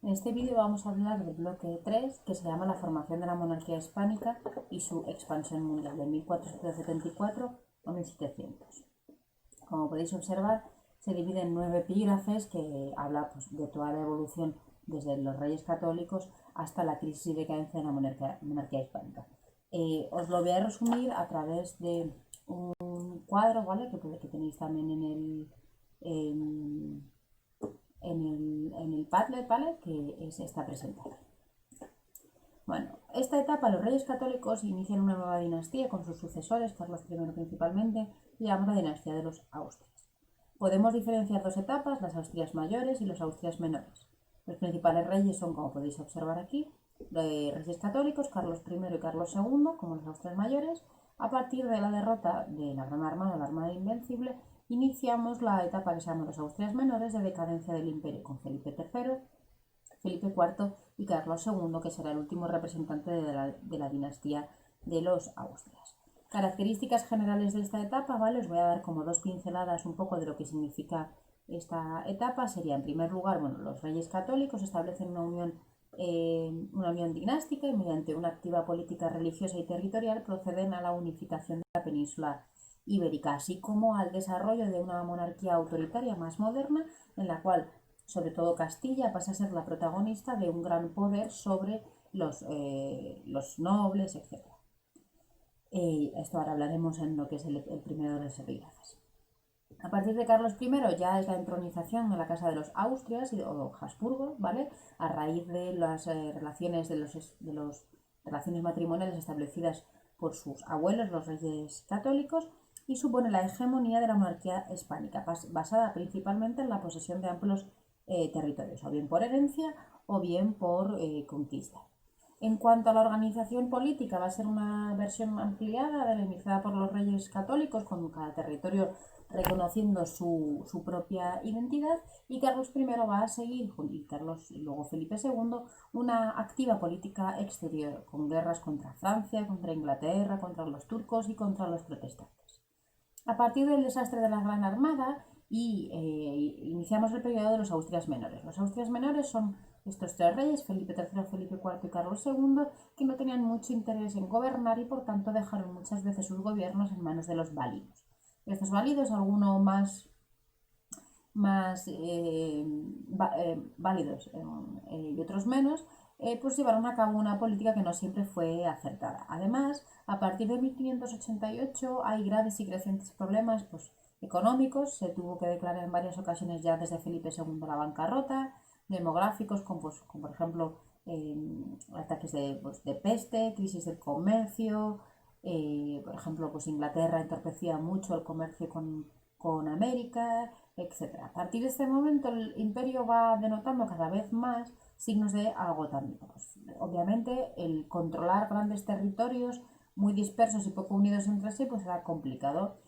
En este vídeo vamos a hablar del bloque 3, que se llama la formación de la monarquía hispánica y su expansión mundial de 1474 a 1700. Como podéis observar, se divide en 9 epígrafes que habla de toda la evolución desde los reyes católicos hasta la crisis y decadencia de la monarquía hispánica. Os lo voy a resumir a través de un cuadro, ¿vale? Que tenéis también en el Padlet, ¿vale? Que es esta presentación. Bueno, esta etapa los reyes católicos inician una nueva dinastía con sus sucesores, Carlos I principalmente, y llamamos la dinastía de los Austrias. Podemos diferenciar dos etapas, las Austrias mayores y los Austrias menores. Los principales reyes son, como podéis observar aquí, reyes católicos, Carlos I y Carlos II, como los Austrias mayores. A partir de la derrota de la Gran Armada, la Armada Invencible, iniciamos la etapa que se llama los Austrias menores de decadencia del imperio con Felipe III, Felipe IV y Carlos II, que será el último representante de la dinastía de los Austrias. Características generales de esta etapa, ¿vale? Os voy a dar como dos pinceladas un poco de lo que significa esta etapa. Sería, en primer lugar, bueno, los reyes católicos establecen una unión dinástica y mediante una activa política religiosa y territorial proceden a la unificación de la península ibérica, así como al desarrollo de una monarquía autoritaria más moderna, en la cual sobre todo Castilla pasa a ser la protagonista de un gran poder sobre los nobles, etc. Esto ahora hablaremos en lo que es el primero de los epígrafes. A partir de Carlos I ya es la entronización de la Casa de los Austrias o Habsburgo, ¿vale? A raíz de las relaciones relaciones matrimoniales establecidas por sus abuelos, los reyes católicos, y supone la hegemonía de la monarquía hispánica, basada principalmente en la posesión de amplios territorios, o bien por herencia o bien por conquista. En cuanto a la organización política, va a ser una versión ampliada, delimitada por los reyes católicos, con cada territorio reconociendo su propia identidad, y Carlos I va a seguir, y luego Felipe II, una activa política exterior, con guerras contra Francia, contra Inglaterra, contra los turcos y contra los protestantes. A partir del desastre de la Gran Armada iniciamos el periodo de los Austrias menores. Los Austrias menores son estos tres reyes, Felipe III, Felipe IV y Carlos II, que no tenían mucho interés en gobernar y por tanto dejaron muchas veces sus gobiernos en manos de los válidos. Estos válidos, algunos más válidos y otros menos, pues llevaron a cabo una política que no siempre fue acertada. Además, a partir de 1588 hay graves y crecientes problemas económicos. Se tuvo que declarar en varias ocasiones ya desde Felipe II la bancarrota, demográficos, como por ejemplo ataques de peste, crisis del comercio. Por ejemplo, Inglaterra entorpecía mucho el comercio con América, etc. A partir de este momento el imperio va denotando cada vez más signos de agotamiento. Obviamente el controlar grandes territorios muy dispersos y poco unidos entre sí era complicado.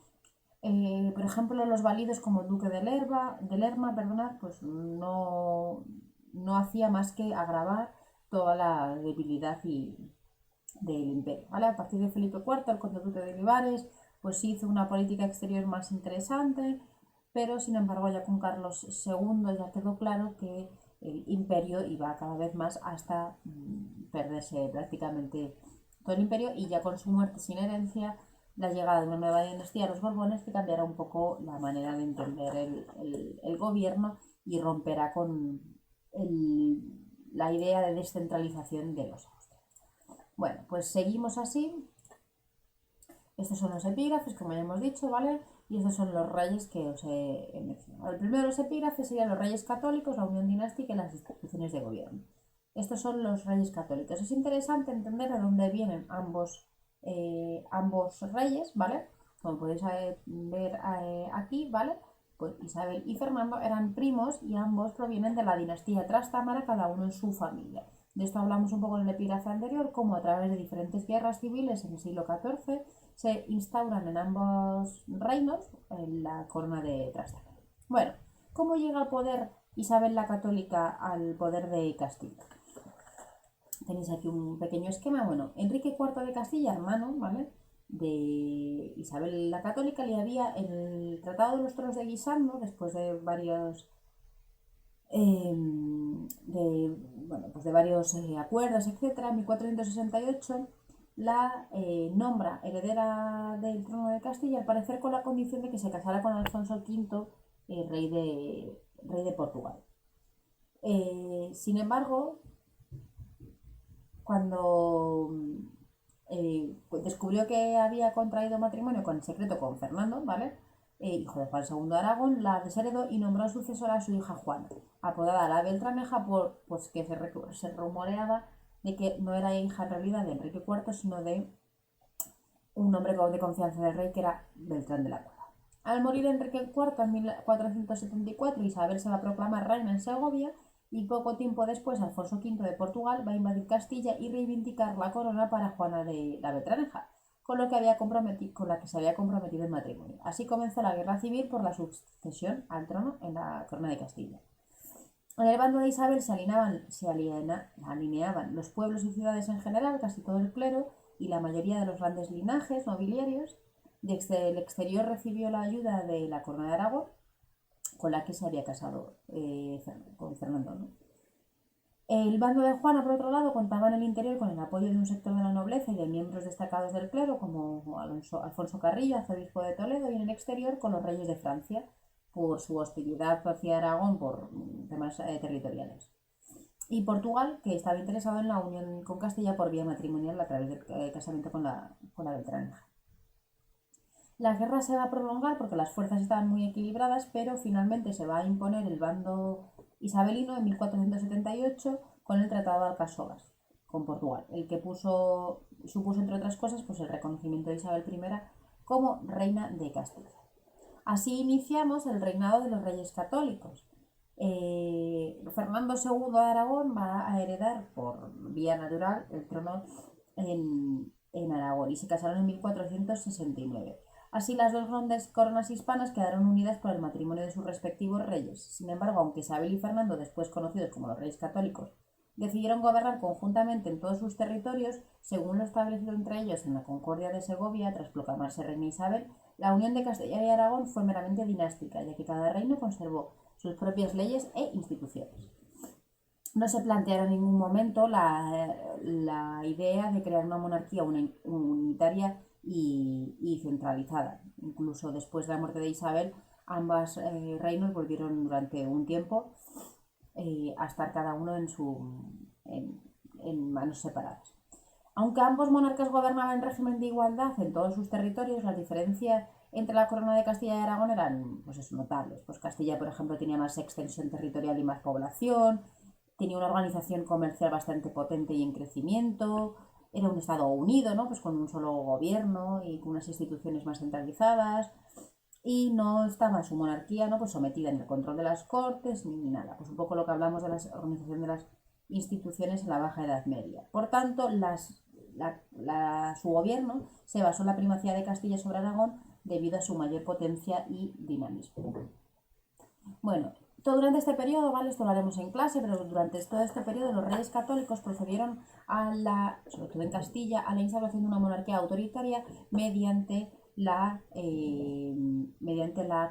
Por ejemplo, los válidos como el duque de Lerma, no hacía más que agravar toda la debilidad del imperio. ¿Vale? A partir de Felipe IV, el conde duque de Olivares, hizo una política exterior más interesante, pero sin embargo ya con Carlos II ya quedó claro que el imperio iba cada vez más hasta perderse prácticamente todo el imperio, y ya con su muerte sin herencia, la llegada de una nueva dinastía, los Borbones, que cambiará un poco la manera de entender el gobierno y romperá con la idea de descentralización de los Austrias. Bueno, pues seguimos así. Estos son los epígrafes, como ya hemos dicho, ¿vale? Y estos son los reyes que os he mencionado. El primero de los epígrafes serían los reyes católicos, la unión dinástica y las instituciones de gobierno. Estos son los reyes católicos. Es interesante entender de dónde vienen ambos reyes, ¿vale? Como podéis ver aquí, ¿vale? Pues Isabel y Fernando eran primos y ambos provienen de la dinastía Trastámara, cada uno en su familia. De esto hablamos un poco en el epígrafe anterior, como a través de diferentes guerras civiles en el siglo XIV se instauran en ambos reinos la corona de Trastámara. Bueno, ¿cómo llega al poder Isabel la Católica al poder de Castilla? Tenéis aquí un pequeño esquema. Bueno, Enrique IV de Castilla, hermano, ¿vale?, de Isabel la Católica, le había en el Tratado de los Toros de Guisando, después de de varios acuerdos, etc., en 1468 la nombra heredera del trono de Castilla, al parecer con la condición de que se casara con Alfonso V, rey de Portugal. Sin embargo, cuando descubrió que había contraído matrimonio en secreto con Fernando, ¿vale? Hijo de Juan II de Aragón, la desheredó y nombró sucesora a su hija Juana, apodada la Beltraneja, pues que se rumoreaba de que no era hija en realidad de Enrique IV, sino de un hombre de confianza del rey que era Beltrán de la Cueva. Al morir Enrique IV en 1474, Isabel se va a proclamar reina en Segovia y poco tiempo después Alfonso V de Portugal va a invadir Castilla y reivindicar la corona para Juana de la Beltraneja, con la que se había comprometido en matrimonio. Así comenzó la guerra civil por la sucesión al trono en la corona de Castilla. En el bando de Isabel se alineaban los pueblos y ciudades en general, casi todo el clero y la mayoría de los grandes linajes nobiliarios. Desde el exterior recibió la ayuda de la corona de Aragón, con la que se había casado con Fernando, ¿no? El bando de Juana, por otro lado, contaba en el interior con el apoyo de un sector de la nobleza y de miembros destacados del clero, como Alfonso Carrillo, arzobispo de Toledo, y en el exterior con los reyes de Francia, por su hostilidad hacia Aragón por temas territoriales. Y Portugal, que estaba interesado en la unión con Castilla por vía matrimonial a través del casamiento con la Beltraneja. La guerra se va a prolongar porque las fuerzas estaban muy equilibradas, pero finalmente se va a imponer el bando isabelino en 1478 con el Tratado de Alcasovas con Portugal, el que supuso, entre otras cosas, pues el reconocimiento de Isabel I como reina de Castilla. Así iniciamos el reinado de los reyes católicos. Fernando II de Aragón va a heredar por vía natural el trono en Aragón y se casaron en 1469. Así las dos grandes coronas hispanas quedaron unidas por el matrimonio de sus respectivos reyes. Sin embargo, aunque Isabel y Fernando, después conocidos como los reyes católicos, decidieron gobernar conjuntamente en todos sus territorios, según lo establecido entre ellos en la Concordia de Segovia, tras proclamarse reina Isabel, la unión de Castilla y Aragón fue meramente dinástica, ya que cada reino conservó sus propias leyes e instituciones. No se plantearon en ningún momento la idea de crear una monarquía unitaria y centralizada. Incluso después de la muerte de Isabel, ambos reinos volvieron durante un tiempo a estar cada uno en manos separadas. Aunque ambos monarcas gobernaban en régimen de igualdad en todos sus territorios, las diferencias entre la corona de Castilla y Aragón eran notables. Pues Castilla, por ejemplo, tenía más extensión territorial y más población, tenía una organización comercial bastante potente y en crecimiento, era un Estado unido, ¿no? Pues con un solo gobierno y con unas instituciones más centralizadas, y no estaba su monarquía, ¿no? Pues sometida en el control de las cortes ni nada. Pues un poco lo que hablamos de la organización de las instituciones en la Baja Edad Media. Por tanto, su gobierno se basó en la primacía de Castilla sobre Aragón debido a su mayor potencia y dinamismo. Bueno, durante este periodo, ¿vale? Esto lo haremos en clase, pero durante todo este periodo los reyes católicos procedieron sobre todo en Castilla, a la instauración de una monarquía autoritaria mediante la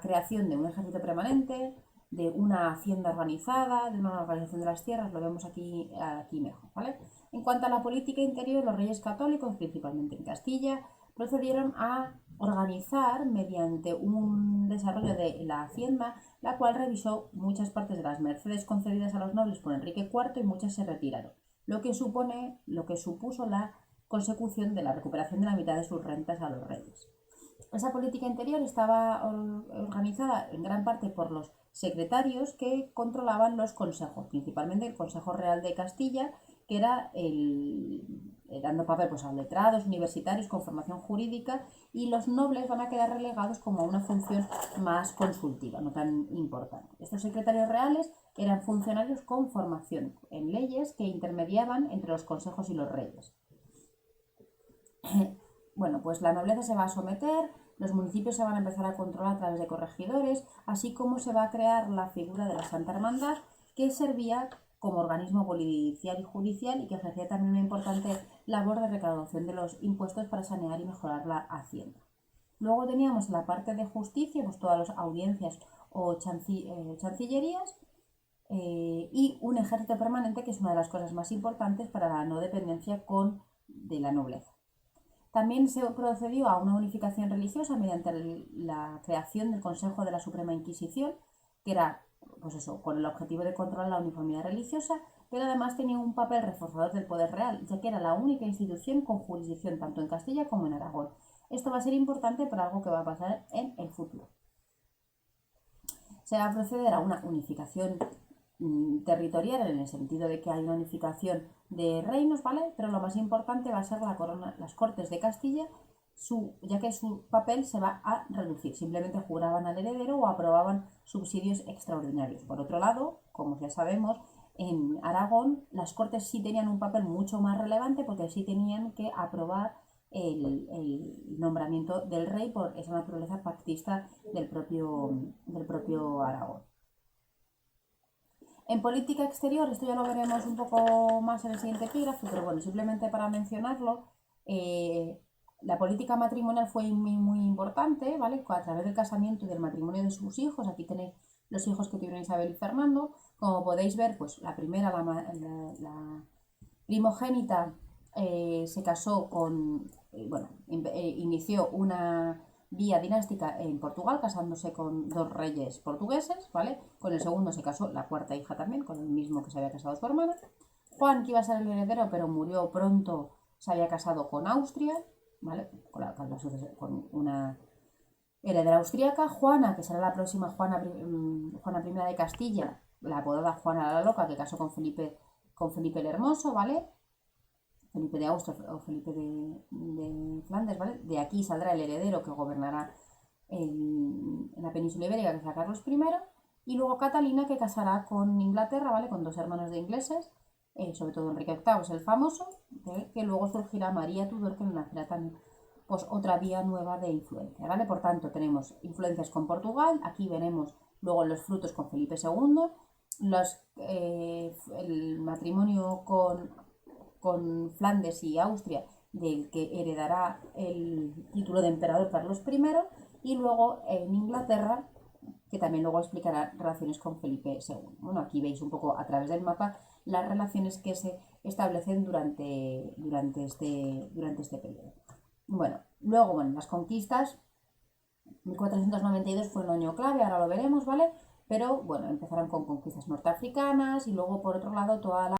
creación de un ejército permanente, de una hacienda organizada, de una organización de las tierras, lo vemos aquí mejor, ¿vale? En cuanto a la política interior, los reyes católicos, principalmente en Castilla, procedieron a organizar mediante un desarrollo de la hacienda, la cual revisó muchas partes de las mercedes concedidas a los nobles por Enrique IV y muchas se retiraron, lo que supuso la consecución de la recuperación de la mitad de sus rentas a los reyes. Esa política interior estaba organizada en gran parte por los secretarios que controlaban los consejos, principalmente el Consejo Real de Castilla, que era dando papel a letrados universitarios con formación jurídica, y los nobles van a quedar relegados como a una función más consultiva, no tan importante. Estos secretarios reales eran funcionarios con formación en leyes que intermediaban entre los consejos y los reyes. Bueno, pues la nobleza se va a someter, los municipios se van a empezar a controlar a través de corregidores, así como se va a crear la figura de la Santa Hermandad, que servía como organismo policial y judicial y que ejercía también una importante labor de recaudación de los impuestos para sanear y mejorar la hacienda. Luego teníamos la parte de justicia, pues todas las audiencias o chancillerías, y y un ejército permanente, que es una de las cosas más importantes para la no dependencia de la nobleza. También se procedió a una unificación religiosa mediante la creación del Consejo de la Suprema Inquisición, que era, pues eso, con el objetivo de controlar la uniformidad religiosa, pero además tenía un papel reforzador del poder real, ya que era la única institución con jurisdicción tanto en Castilla como en Aragón. Esto va a ser importante para algo que va a pasar en el futuro. Se va a proceder a una unificación territorial, en el sentido de que hay una unificación de reinos, ¿vale? Pero lo más importante va a ser las Cortes de Castilla, ya que su papel se va a reducir. Simplemente juraban al heredero o aprobaban subsidios extraordinarios. Por otro lado, como ya sabemos, en Aragón las Cortes sí tenían un papel mucho más relevante, porque sí tenían que aprobar el nombramiento del rey por esa naturaleza pactista del propio Aragón. En política exterior, esto ya lo veremos un poco más en el siguiente epígrafe, pero bueno, simplemente para mencionarlo, la política matrimonial fue muy importante, ¿vale? A través del casamiento y del matrimonio de sus hijos. Aquí tenéis los hijos que tuvieron Isabel y Fernando. Como podéis ver, pues la primera, la primogénita, se casó inició una vía dinástica en Portugal, casándose con 2 reyes portugueses, ¿vale? Con el segundo se casó la 4ª hija también, con el mismo que se había casado su hermana. Juan, que iba a ser el heredero, pero murió pronto, se había casado con Austria, ¿vale? Con una heredera austríaca. Juana, que será la próxima Juana I de Castilla, la apodada Juana la Loca, que casó con Felipe el Hermoso, ¿vale? Felipe de Austria o Felipe de Flandes, ¿vale? De aquí saldrá el heredero que gobernará en la península ibérica, que será Carlos I, y luego Catalina, que casará con Inglaterra, ¿vale? Con 2 hermanos de ingleses, sobre todo Enrique VIII es el famoso, que luego surgirá María Tudor, que nacerá también pues otra vía nueva de influencia, ¿vale? Por tanto, tenemos influencias con Portugal, aquí veremos luego los frutos con Felipe II, el matrimonio con Flandes y Austria, del que heredará el título de emperador Carlos I, y luego en Inglaterra, que también luego explicará relaciones con Felipe II. Bueno, aquí veis un poco a través del mapa las relaciones que se establecen durante este periodo. Bueno, luego, las conquistas, 1492 fue un año clave, ahora lo veremos, ¿vale? Pero bueno, empezaron con conquistas norteafricanas y luego, por otro lado, toda la